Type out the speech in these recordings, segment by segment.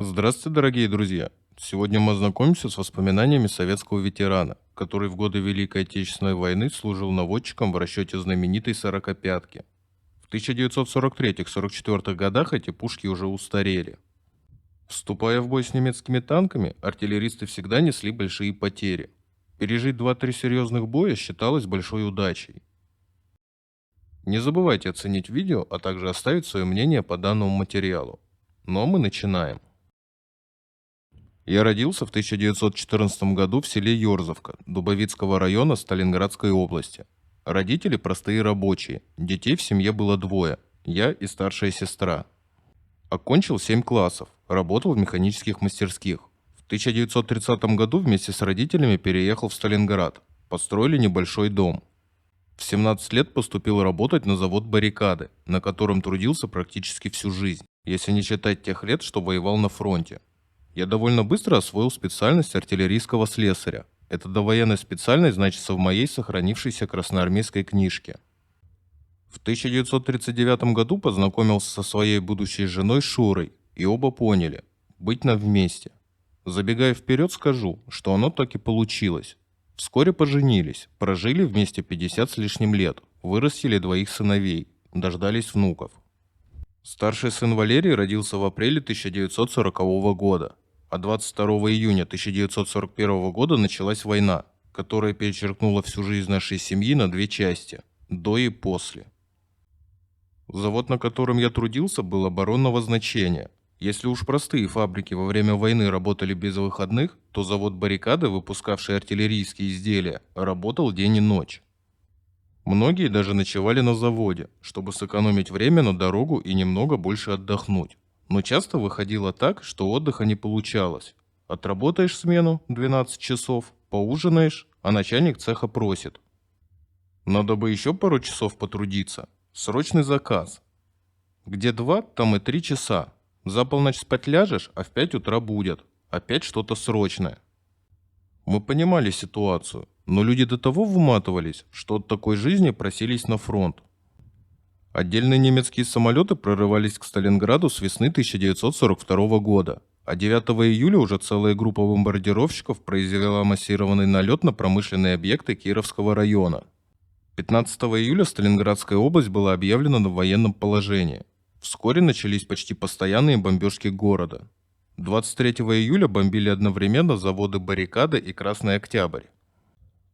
Здравствуйте, дорогие друзья! Сегодня мы ознакомимся с воспоминаниями советского ветерана, который в годы Великой Отечественной войны служил наводчиком в расчете знаменитой «сорокопятки». В 1943-44 годах эти пушки уже устарели. Вступая в бой с немецкими танками, артиллеристы всегда несли большие потери. Пережить два-три серьезных боя считалось большой удачей. Не забывайте оценить видео, а также оставить свое мнение по данному материалу. Ну а мы начинаем. Я родился в 1914 году в селе Ёрзовка, Дубовицкого района Сталинградской области. Родители простые рабочие, детей в семье было двое, я и старшая сестра. Окончил 7 классов, работал в механических мастерских. В 1930 году вместе с родителями переехал в Сталинград, построили небольшой дом. В 17 лет поступил работать на завод «Баррикады», на котором трудился практически всю жизнь, если не считать тех лет, что воевал на фронте. Я довольно быстро освоил специальность артиллерийского слесаря. Эта довоенная специальность значится в моей сохранившейся красноармейской книжке. В 1939 году познакомился со своей будущей женой Шурой, и оба поняли – быть нам вместе. Забегая вперед, скажу, что оно так и получилось. Вскоре поженились, прожили вместе 50 с лишним лет, вырастили двоих сыновей, дождались внуков. Старший сын Валерий родился в апреле 1940 года, а 22 июня 1941 года началась война, которая перечеркнула всю жизнь нашей семьи на две части – до и после. Завод, на котором я трудился, был оборонного значения. Если уж простые фабрики во время войны работали без выходных, то завод «Баррикады», выпускавший артиллерийские изделия, работал день и ночь. Многие даже ночевали на заводе, чтобы сэкономить время на дорогу и немного больше отдохнуть. Но часто выходило так, что отдыха не получалось. Отработаешь смену 12 часов, поужинаешь, а начальник цеха просит: надо бы еще пару часов потрудиться. Срочный заказ. Где 2, там и 3 часа. За полночь спать ляжешь, а в 5 утра будет. Опять что-то срочное. Мы понимали ситуацию, но люди до того выматывались, что от такой жизни просились на фронт. Отдельные немецкие самолеты прорывались к Сталинграду с весны 1942 года, а 9 июля уже целая группа бомбардировщиков произвела массированный налет на промышленные объекты Кировского района. 15 июля Сталинградская область была объявлена в военном положении. Вскоре начались почти постоянные бомбежки города. 23 июля бомбили одновременно заводы «Баррикада» и «Красный Октябрь».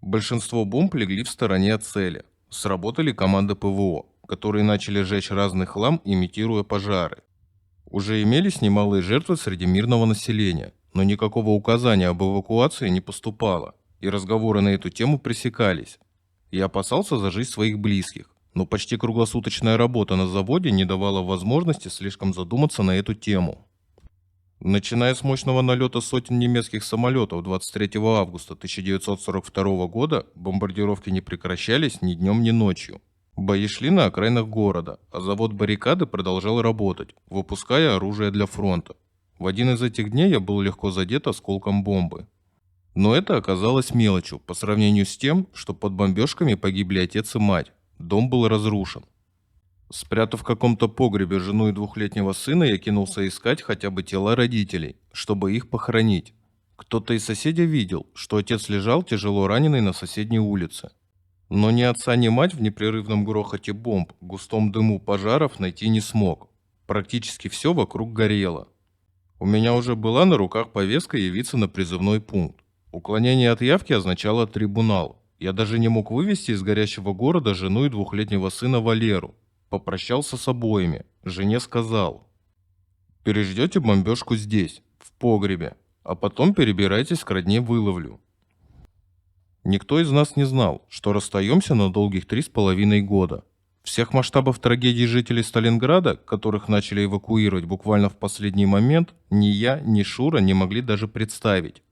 Большинство бомб легли в стороне от цели. Сработали команды ПВО, которые начали жечь разный хлам, имитируя пожары. Уже имелись немалые жертвы среди мирного населения, но никакого указания об эвакуации не поступало, и разговоры на эту тему пресекались. Я опасался за жизнь своих близких, но почти круглосуточная работа на заводе не давала возможности слишком задуматься на эту тему. Начиная с мощного налета сотен немецких самолетов 23 августа 1942 года, бомбардировки не прекращались ни днем, ни ночью. Бои шли на окраинах города, а завод «Баррикады» продолжал работать, выпуская оружие для фронта. В один из этих дней я был легко задет осколком бомбы. Но это оказалось мелочью по сравнению с тем, что под бомбежками погибли отец и мать. Дом был разрушен. Спрятав в каком-то погребе жену и двухлетнего сына, я кинулся искать хотя бы тела родителей, чтобы их похоронить. Кто-то из соседей видел, что отец лежал тяжело раненый на соседней улице. Но ни отца, ни мать в непрерывном грохоте бомб, густом дыму пожаров найти не смог. Практически все вокруг горело. У меня уже была на руках повестка явиться на призывной пункт. Уклонение от явки означало трибунал. Я даже не мог вывести из горящего города жену и двухлетнего сына Валеру. Попрощался с обоими. Жене сказал: переждете бомбежку здесь, в погребе, а потом перебирайтесь к родне, выловлю. Никто из нас не знал, что расстаемся на долгих 3,5 года. Всех масштабов трагедии жителей Сталинграда, которых начали эвакуировать буквально в последний момент, ни я, ни Шура не могли даже представить.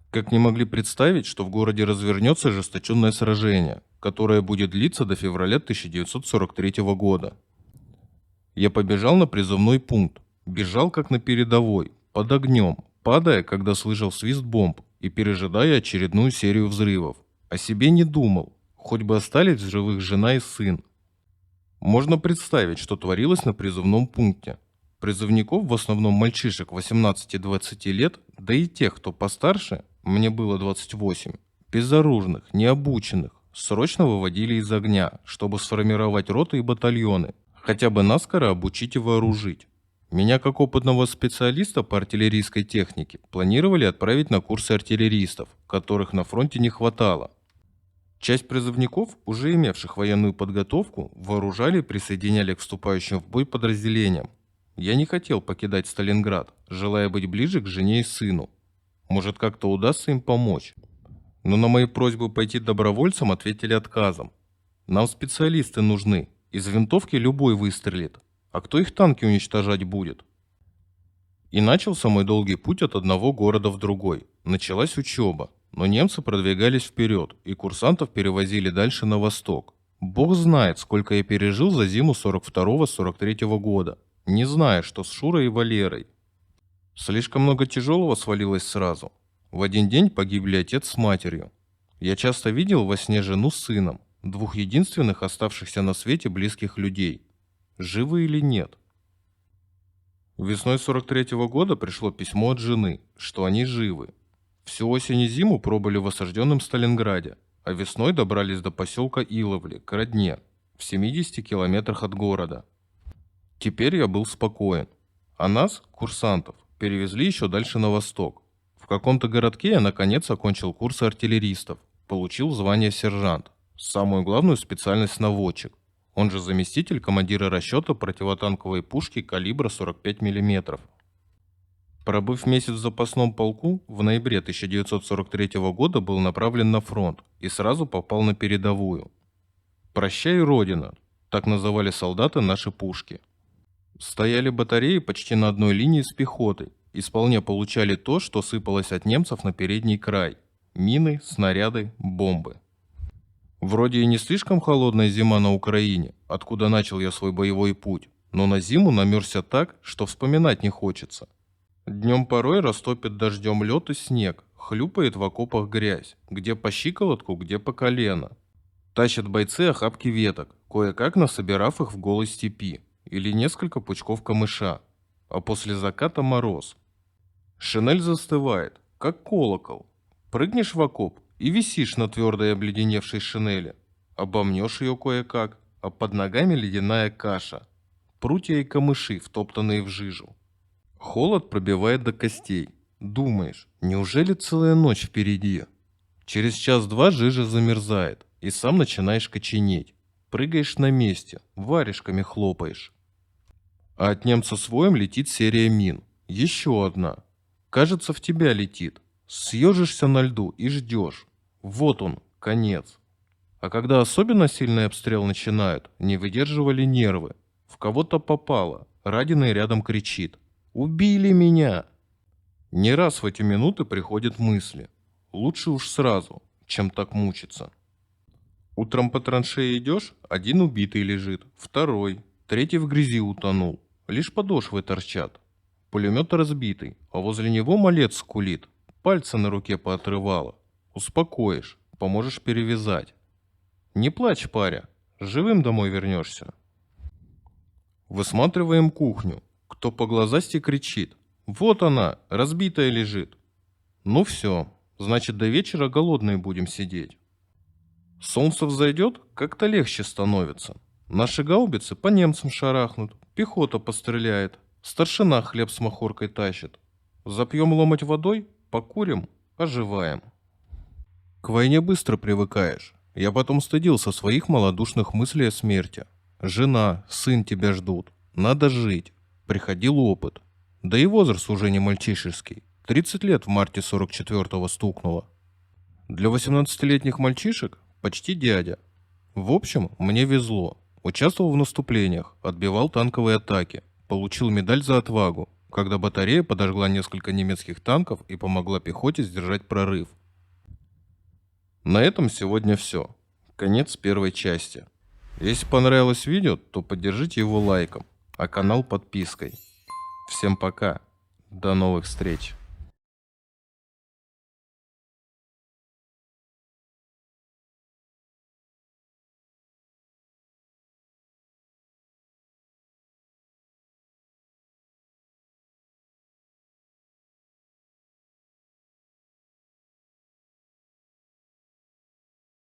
Как не могли представить, что в городе развернется ожесточенное сражение, которое будет длиться до февраля 1943 года. Я побежал на призывной пункт, бежал как на передовой, под огнем, падая, когда слышал свист бомб, и пережидая очередную серию взрывов. О себе не думал, хоть бы остались в живых жена и сын. Можно представить, что творилось на призывном пункте. Призывников, в основном мальчишек 18-20 лет, да и тех, кто постарше, мне было 28, безоружных, необученных, срочно выводили из огня, чтобы сформировать роты и батальоны, хотя бы наскоро обучить и вооружить. Меня, как опытного специалиста по артиллерийской технике, планировали отправить на курсы артиллеристов, которых на фронте не хватало. Часть призывников, уже имевших военную подготовку, вооружали и присоединяли к вступающим в бой подразделениям. Я не хотел покидать Сталинград, желая быть ближе к жене и сыну. Может, как-то удастся им помочь. Но на мои просьбы пойти добровольцем ответили отказом. Нам специалисты нужны, из винтовки любой выстрелит. А кто их танки уничтожать будет? И начался мой долгий путь от одного города в другой. Началась учеба, но немцы продвигались вперед, и курсантов перевозили дальше на восток. Бог знает, сколько я пережил за зиму 42-43 года, не зная, что с Шурой и Валерой. Слишком много тяжелого свалилось сразу. В один день погибли отец с матерью. Я часто видел во сне жену с сыном, двух единственных оставшихся на свете близких людей. Живы или нет? Весной 43-го года пришло письмо от жены, что они живы. Всю осень и зиму пробыли в осажденном Сталинграде, а весной добрались до поселка Иловли, к родне, в 70 километрах от города. Теперь я был спокоен. А нас, курсантов, перевезли еще дальше на восток. В каком-то городке я наконец окончил курсы артиллеристов, получил звание сержант, самую главную специальность наводчик, он же заместитель командира расчета противотанковой пушки калибра 45 мм. Пробыв месяц в запасном полку, в ноябре 1943 года был направлен на фронт и сразу попал на передовую. «Прощай, Родина», так называли солдаты наши пушки. Стояли батареи почти на одной линии с пехотой и вполне получали то, что сыпалось от немцев на передний край – мины, снаряды, бомбы. Вроде и не слишком холодная зима на Украине, откуда начал я свой боевой путь, но на зиму намерзся так, что вспоминать не хочется. Днем порой растопит дождем лед и снег, хлюпает в окопах грязь, где по щиколотку, где по колено. Тащат бойцы охапки веток, кое-как насобирав их в голой степи, или несколько пучков камыша, а после заката мороз. Шинель застывает, как колокол. Прыгнешь в окоп и висишь на твердой обледеневшей шинели. Обомнешь ее кое-как, а под ногами ледяная каша. Прутья и камыши, втоптанные в жижу. Холод пробивает до костей. Думаешь, неужели целая ночь впереди? Через час-два жижа замерзает, и сам начинаешь коченеть. Прыгаешь на месте, варежками хлопаешь. А от немца с воем летит серия мин. Еще одна. Кажется, в тебя летит. Съежишься на льду и ждешь. Вот он, конец. А когда особенно сильный обстрел начинают, не выдерживали нервы. В кого-то попало, раненый рядом кричит: «Убили меня!» Не раз в эти минуты приходят мысли. Лучше уж сразу, чем так мучиться. Утром по траншее идешь, один убитый лежит, второй, третий в грязи утонул. Лишь подошвы торчат. Пулемет разбитый, а возле него малец скулит. Пальцы на руке поотрывало. Успокоишь, поможешь перевязать. Не плачь, паря, живым домой вернешься. Высматриваем кухню. Кто по глазасти кричит: «Вот она, разбитая лежит». Ну все, значит, до вечера голодные будем сидеть. Солнце взойдет, как-то легче становится. Наши гаубицы по немцам шарахнут, пехота постреляет, старшина хлеб с махоркой тащит. Запьем ломать водой, покурим, оживаем. К войне быстро привыкаешь. Я потом стыдился своих малодушных мыслей о смерти. Жена, сын тебя ждут. Надо жить. Приходил опыт. Да и возраст уже не мальчишеский. 30 лет в марте 44-го стукнуло. Для 18-летних мальчишек почти дядя. В общем, мне везло. Участвовал в наступлениях, отбивал танковые атаки. Получил медаль за отвагу, когда батарея подожгла несколько немецких танков и помогла пехоте сдержать прорыв. На этом сегодня все. Конец первой части. Если понравилось видео, то поддержите его лайком, а канал подпиской. Всем пока. До новых встреч.